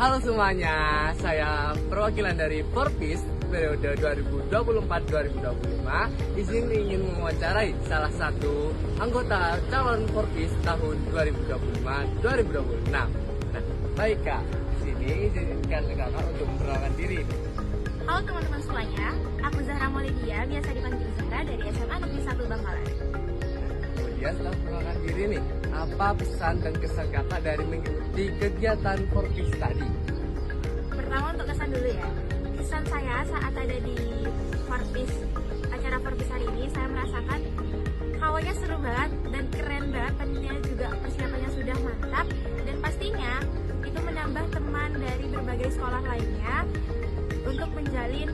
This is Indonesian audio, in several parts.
Halo semuanya, saya perwakilan dari Forpis periode 2024-2025. Di sini ingin mewawancarai salah satu anggota calon Forpis tahun 2025-2026. Nah, baik Kak, di sini izinkan Kakak untuk memperkenalkan diri. Halo teman-teman semuanya, aku Zahra Maulidia, biasa dipanggil Zahra dari SMA Negeri 1 Bangkalan. Kemudian setelah memperkenalkan diri nih, apa pesan dan kesan Kakak dari mengikuti kegiatan Forpis tadi? Pertama untuk kesan dulu ya. Kesan saya saat ada di Forpis, acara Forpis hari ini, saya merasakan hawanya seru banget dan keren banget. Tentunya juga persiapannya sudah mantap dan pastinya itu menambah teman dari berbagai sekolah lainnya untuk menjalin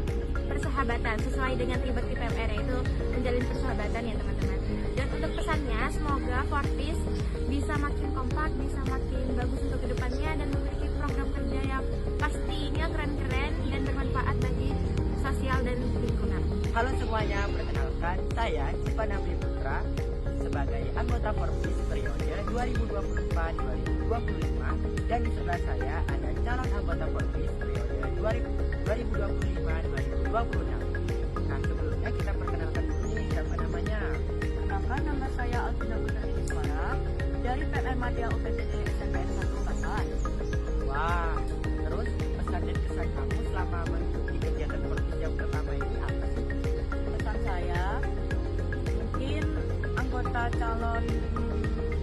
persahabatan sesuai dengan ribet IPMR, yaitu menjalin persahabatan ya teman-teman. Dan untuk pesannya, semoga Forpis bisa makin kompak, bisa makin bagus untuk kedepannya dan memiliki program kerja yang pastinya keren-keren dan bermanfaat bagi sosial dan lingkungan. Halo semuanya, perkenalkan saya Cipa Nabri Putra sebagai anggota Forpis periode 2024-2025 dan di sebelah saya ada calon anggota Forpis periode 2025-2026. Nah, sebelumnya kita perkenalkan dulu nih siapa namanya. Perkenalkan, nama saya Alvina Putri Suara dari PMR Madya UPTD SMPN 1 Bangkalan. Wah, terus pesan dan kesan kamu selama mengikuti kegiatan Forpis yang pertama ini apa sih? Pesan saya, mungkin anggota calon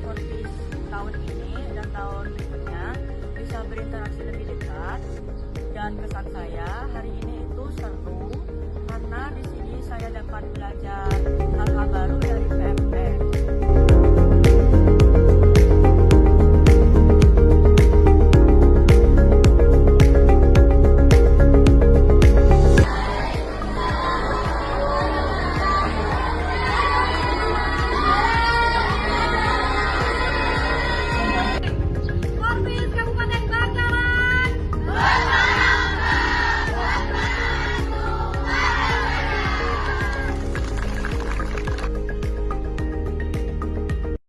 Forpis tahun ini dan tahun berikutnya bisa berinteraksi lebih dekat. Dan kesan saya hari ini itu seru karena di sini saya dapat belajar hal-hal baru dari PMR.